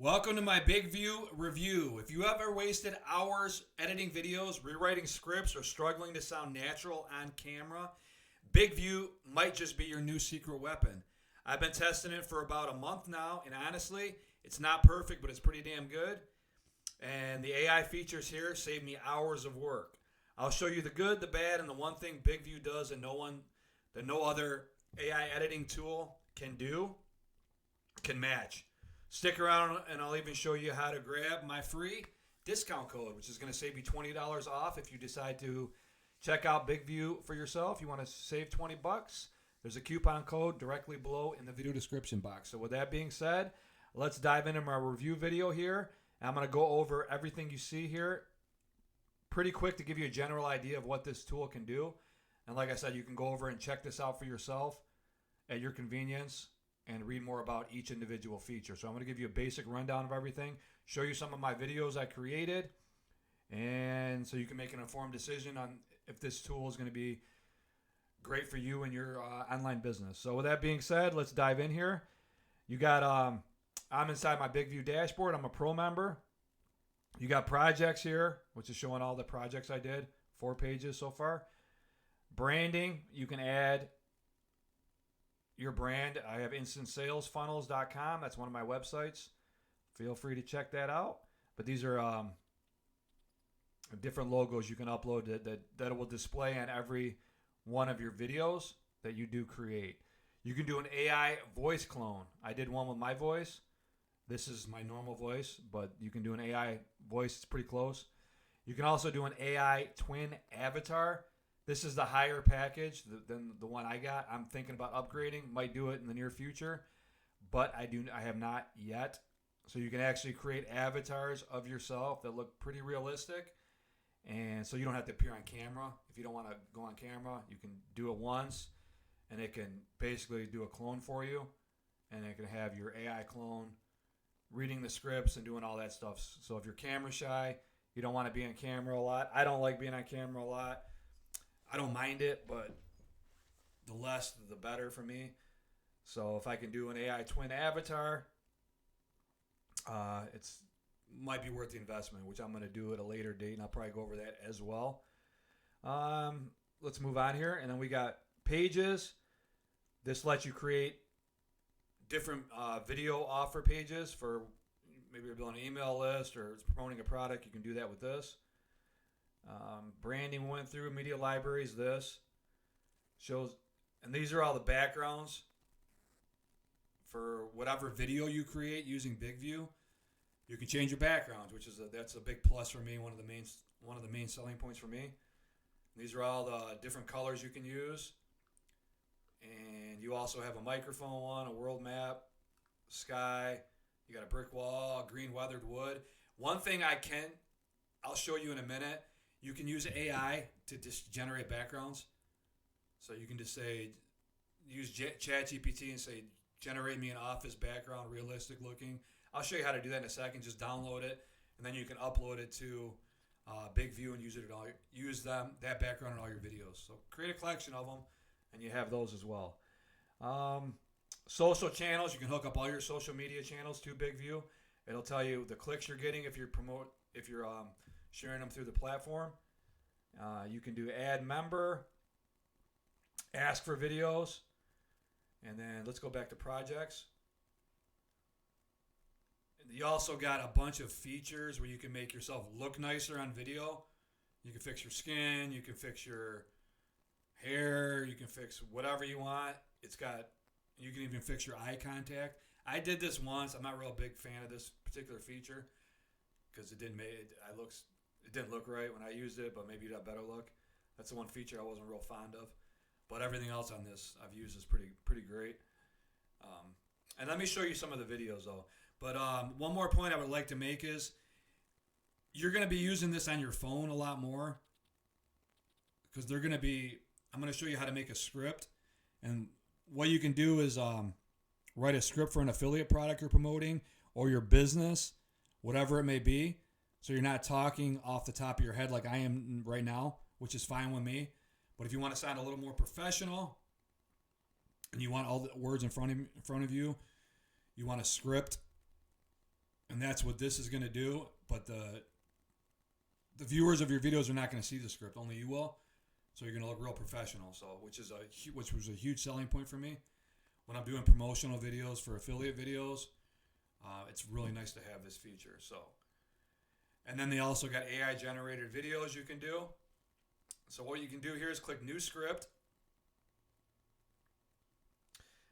Welcome to my BIGVU Review. If you ever wasted hours editing videos, rewriting scripts, or struggling to sound natural on camera, BIGVU might just be your new secret weapon. I've been testing it for about a month now, and honestly, it's not perfect, but it's pretty damn good. And the AI features here save me hours of work. I'll show you the good, the bad, and the one thing BIGVU does and no other AI editing tool can match. Stick around and I'll even show you how to grab my free discount code, which is going to save you $20 off if you decide to check out BIGVU for yourself. You want to save 20 bucks? There's a coupon code directly below in the video description box. So with that being said, let's dive into my review video here. I'm going to go over everything you see here pretty quick to give you a general idea of what this tool can do. And like I said, you can go over and check this out for yourself at your convenience and read more about each individual feature. So I'm going to give you a basic rundown of everything, show you some of my videos I created, and so you can make an informed decision on if this tool is going to be great for you and your online business. So with that being said, let's dive in here. You got, I'm inside my BIGVU dashboard. I'm a pro member. You got projects here, which is showing all the projects I did, 4 pages so far. Branding, you can add your brand. I have instantsalesfunnels.com. That's one of my websites. Feel free to check that out. But these are different logos you can upload that will display on every one of your videos that you do create. You can do an AI voice clone. I did one with my voice. This is my normal voice, but you can do an AI voice. It's pretty close. You can also do an AI twin avatar. This is the higher package than the one I got. I'm thinking about upgrading. Might do it in the near future, but I have not yet. So you can actually create avatars of yourself that look pretty realistic, and so you don't have to appear on camera. If you don't want to go on camera, you can do it once, and it can basically do a clone for you, and it can have your AI clone reading the scripts and doing all that stuff. So if you're camera shy, you don't want to be on camera a lot. I don't like being on camera a lot. I don't mind it, but the less, the better for me. So if I can do an AI twin avatar, it's might be worth the investment, which I'm going to do at a later date, and I'll probably go over that as well. Let's move on here, and then we got pages. This lets you create different video offer pages for maybe you're building an email list or promoting a product. You can do that with this. Branding went through, media libraries, this shows, and these are all the backgrounds for whatever video you create using BIGVU. You can change your backgrounds, which is that's a big plus for me, one of the main selling points for me. These are all the different colors you can use, and you also have a microphone one, a world map, sky, you got a brick wall, green weathered wood. One thing I'll show you in a minute. You can use AI to just generate backgrounds. So you can just use ChatGPT and say, generate me an office background, realistic looking. I'll show you how to do that in a second. Just download it, and then you can upload it to BIGVU and use that background in all your videos. So create a collection of them, and you have those as well. Social channels, you can hook up all your social media channels to BIGVU. It'll tell you the clicks you're getting if you're sharing them through the platform. You can do add member, ask for videos, and then let's go back to projects. You also got a bunch of features where you can make yourself look nicer on video. You can fix your skin, you can fix your hair, you can fix whatever you want. You can even fix your eye contact. I did this once. I'm not a real big fan of this particular feature because it didn't look right when I used it, but maybe it had better look. That's the one feature I wasn't real fond of. But everything else on this I've used is pretty great. And let me show you some of the videos though. But one more point I would like to make is you're going to be using this on your phone a lot more because I'm going to show you how to make a script. And what you can do is write a script for an affiliate product you're promoting or your business, whatever it may be. So you're not talking off the top of your head like I am right now, which is fine with me. But if you want to sound a little more professional and you want all the words in front of you, you want a script, and And that's what this is going to do. But the viewers of your videos are not going to see the script. Only you will. So you're going to look real professional. So which was a huge selling point for me. When I'm doing promotional videos for affiliate videos, it's really nice to have this feature. So, and then they also got AI generated videos you can do. So what you can do here is click New Script.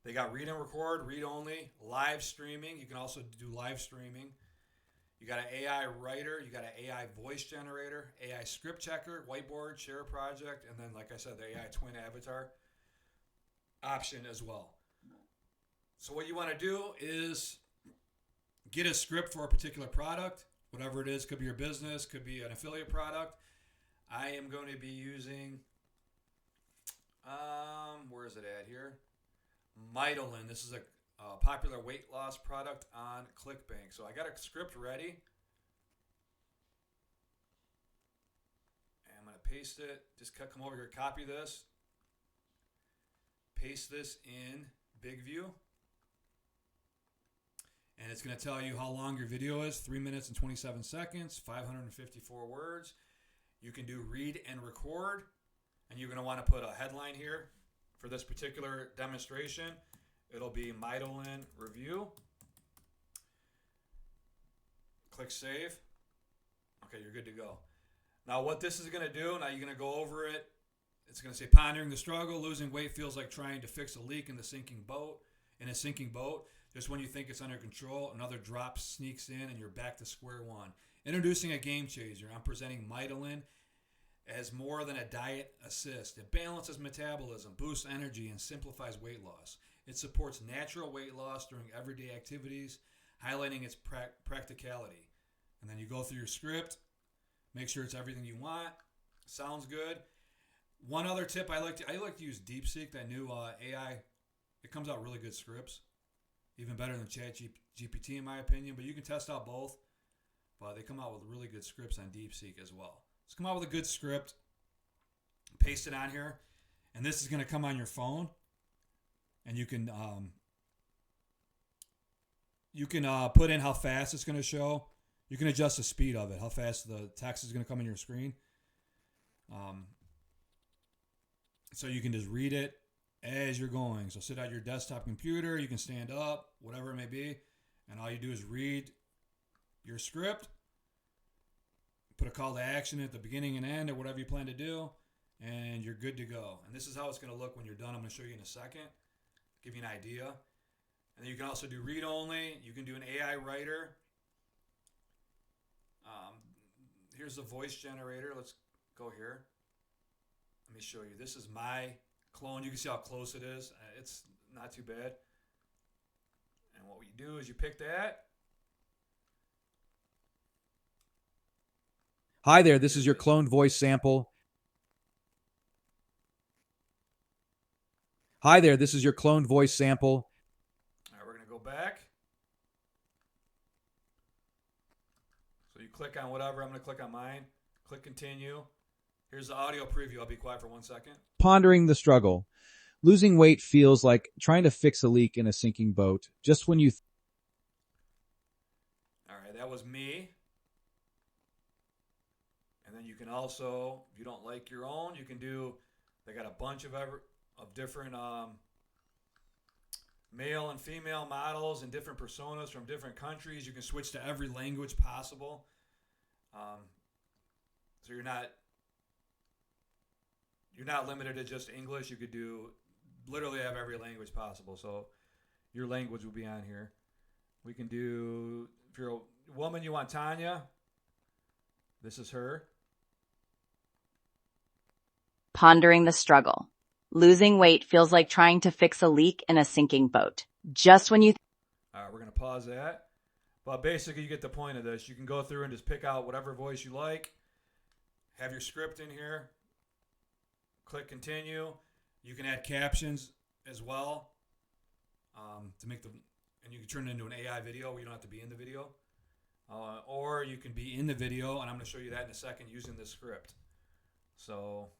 They got read and record, read only, live streaming. You can also do live streaming. You got an AI writer. You got an AI voice generator, AI script checker, whiteboard, share project, and then, like I said, the AI twin avatar option as well. So what you want to do is get a script for a particular product, whatever it is. Could be your business, could be an affiliate product. I am going to be using, where is it at here? Mitolin. This is a popular weight loss product on ClickBank. So I got a script ready. And I'm going to paste it. Just come over here, copy this. Paste this in BIGVU. And it's going to tell you how long your video is. 3 minutes and 27 seconds, 554 words. You can do read and record. And you're going to want to put a headline here for this particular demonstration. It'll be Mitolin Review. Click Save. Okay, you're good to go. Now what this is going to do, now you're going to go over it. It's going to say, pondering the struggle, losing weight feels like trying to fix a leak in a sinking boat. Just when you think it's under control, another drop sneaks in and you're back to square one. Introducing a game changer. I'm presenting Mitolin as more than a diet assist. It balances metabolism, boosts energy, and simplifies weight loss. It supports natural weight loss during everyday activities, highlighting its practicality. And then you go through your script, make sure it's everything you want. Sounds good. One other tip, I like to use DeepSeek, that new AI. It comes out really good scripts, even better than ChatGPT in my opinion. But you can test out both. But they come out with really good scripts on DeepSeek as well. Let's come out with a good script, paste it on here, and this is going to come on your phone, and you can put in how fast it's going to show. You can adjust the speed of it, how fast the text is going to come on your screen. So you can just read it as you're going. So sit at your desktop computer, you can stand up, whatever it may be, and all you do is read your script. Put a call to action at the beginning and end or whatever you plan to do, and you're good to go. And this is how it's going to look when you're done. I'm going to show you in a second, give you an idea. And then you can also do read only. You can do an AI writer. Here's the voice generator. Let's go here. Let me show you. This is my clone. You can see how close it is. It's not too bad. And what you do is you pick that. Hi there, this is your cloned voice sample. Hi there, this is your cloned voice sample. All right, we're going to go back. So you click on whatever. I'm going to click on mine. Click continue. Here's the audio preview. I'll be quiet for 1 second. Pondering the struggle. Losing weight feels like trying to fix a leak in a sinking boat. Just when you... All right, that was me. And then you can also, if you don't like your own, you can do, they got a bunch of different male and female models and different personas from different countries. You can switch to every language possible. So you're not limited to just English. You could do, literally have every language possible. So your language will be on here. We can do, if you're a woman, you want Tanya. This is her. Pondering the struggle. Losing weight feels like trying to fix a leak in a sinking boat. Just when you... All right, we're going to pause that. But basically, you get the point of this. You can go through and just pick out whatever voice you like. Have your script in here. Click continue. You can add captions as well to make the... And you can turn it into an AI video where you don't have to be in the video. Or you can be in the video, and I'm going to show you that in a second using this script. So...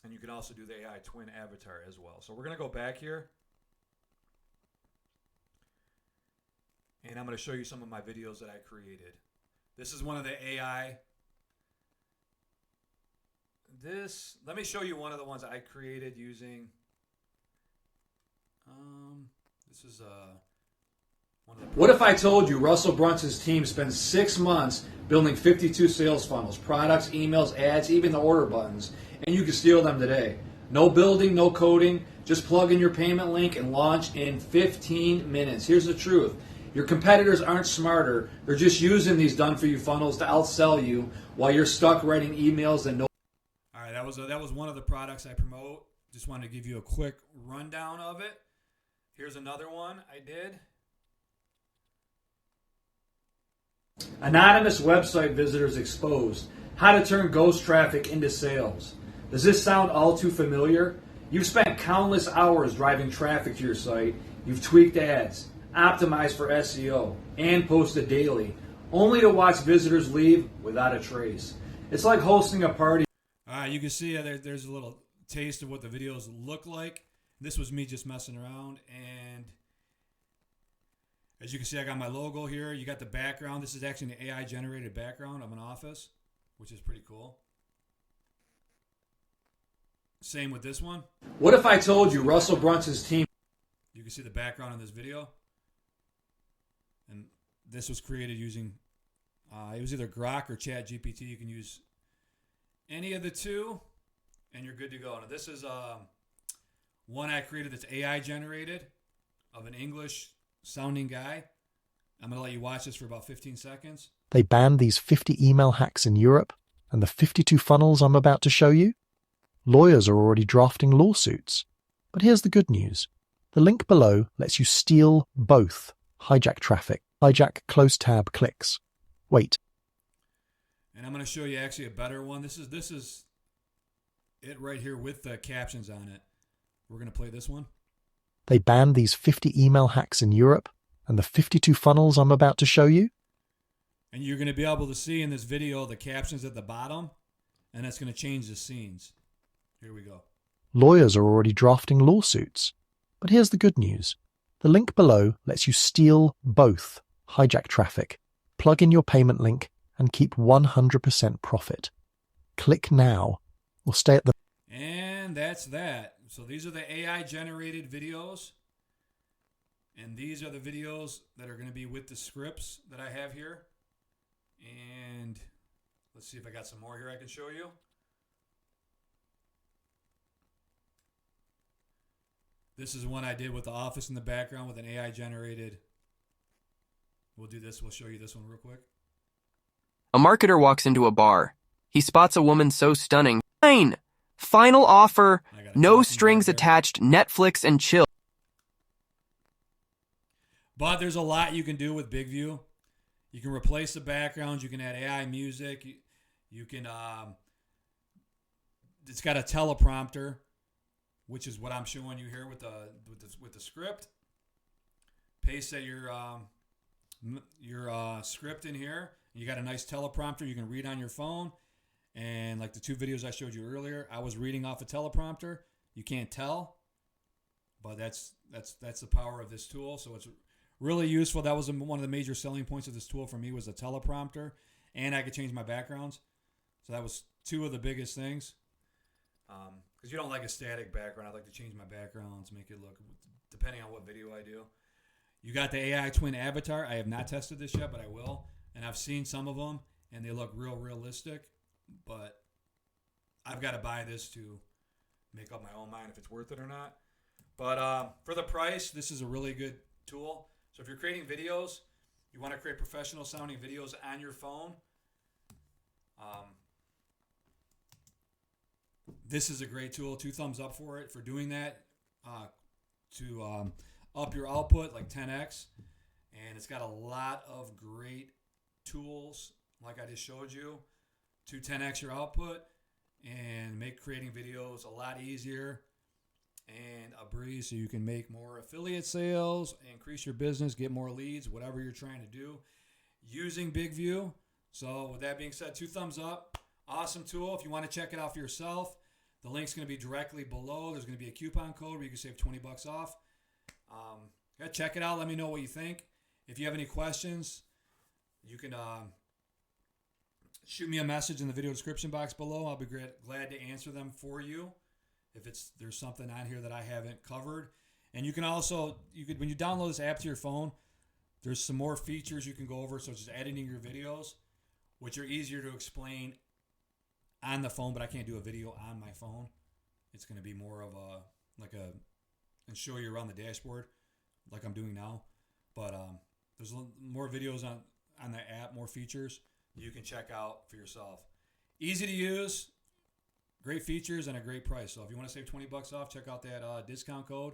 And you can also do the AI twin avatar as well. So we're going to go back here. and I'm going to show you some of my videos that I created. This is one of the AI. Let me show you one of the ones I created using. This is one of the. What if I told you Russell Brunson's team spends 6 months building 52 sales funnels, products, emails, ads, even the order buttons, and you can steal them today? No building, no coding, just plug in your payment link and launch in 15 minutes. Here's the truth. Your competitors aren't smarter. They're just using these done-for-you funnels to outsell you while you're stuck writing emails and no. All right, that was one of the products I promote. Just wanted to give you a quick rundown of it. Here's another one I did. Anonymous website visitors exposed. How to turn ghost traffic into sales. Does this sound all too familiar? You've spent countless hours driving traffic to your site. You've tweaked ads, optimized for SEO, and posted daily, only to watch visitors leave without a trace. It's like hosting a party. All right, you can see there's a little taste of what the videos look like. This was me just messing around, and as you can see, I got my logo here. You got the background. This is actually an AI-generated background of an office, which is pretty cool. Same with this one. What if I told you Russell Brunson's team... You can see the background in this video. And this was created using... it was either Grok or ChatGPT. You can use any of the two, and you're good to go. Now, this is one I created that's AI-generated of an English-sounding guy. I'm going to let you watch this for about 15 seconds. They banned these 50 email hacks in Europe, and the 52 funnels I'm about to show you? Lawyers are already drafting lawsuits. But here's the good news. The link below lets you steal both hijack traffic, hijack close tab clicks. Wait. And I'm going to show you actually a better one. This is it right here with the captions on it. We're going to play this one. They banned these 50 email hacks in Europe, and the 52 funnels I'm about to show you? And you're going to be able to see in this video the captions at the bottom, and that's going to change the scenes. Here we go. Lawyers are already drafting lawsuits. But here's the good news. The link below lets you steal both hijack traffic, plug in your payment link, and keep 100% profit. Click now or stay at the... And that's that. So these are the AI-generated videos. And these are the videos that are going to be with the scripts that I have here. And let's see if I got some more here I can show you. This is one I did with the office in the background with an AI generated. We'll do this. We'll show you this one real quick. A marketer walks into a bar. He spots a woman so stunning. Fine! Final offer, no strings attached, Netflix and chill. But there's a lot you can do with BIGVU. You can replace the backgrounds. You can add AI music. You can. It's got a teleprompter, which is what I'm showing you here with the script. Paste your script in here. You got a nice teleprompter you can read on your phone. And like the two videos I showed you earlier, I was reading off a teleprompter. You can't tell, but that's the power of this tool. So it's really useful. That was one of the major selling points of this tool for me was the teleprompter, and I could change my backgrounds. So that was two of the biggest things. Because you don't like a static background. I like to change my backgrounds, make it look, depending on what video I do. You got the AI twin avatar. I have not tested this yet, but I will. And I've seen some of them, and they look real realistic. But I've got to buy this to make up my own mind if it's worth it or not. But for the price, this is a really good tool. So if you're creating videos, you want to create professional sounding videos on your phone, this is a great tool. 2 thumbs up for it for doing that to up your output like 10x. And it's got a lot of great tools like I just showed you to 10x your output and make creating videos a lot easier and a breeze so you can make more affiliate sales, increase your business, get more leads, whatever you're trying to do using BIGVU. So with that being said, 2 thumbs up. Awesome tool. If you want to check it out for yourself, the link's going to be directly below. There's going to be a coupon code where you can save $20 off. Check it out. Let me know what you think. If you have any questions, you can shoot me a message in the video description box below. I'll be glad to answer them for you if there's something on here that I haven't covered. And you can also, when you download this app to your phone, there's some more features you can go over, such as editing your videos, which are easier to explain on the phone, but I can't do a video on my phone. It's going to be more of and show you around the dashboard like I'm doing now. But there's more videos on the app, more features you can check out for yourself. Easy to use, great features, and a great price. So if you want to save 20 bucks off, check out that discount code,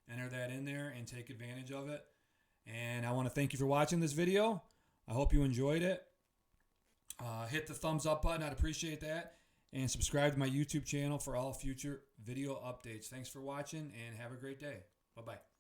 enter that in there, and take advantage of it. And I want to thank you for watching this video. I hope you enjoyed it. Hit the thumbs up button. I'd appreciate that. And subscribe to my YouTube channel for all future video updates. Thanks for watching, and have a great day. Bye-bye.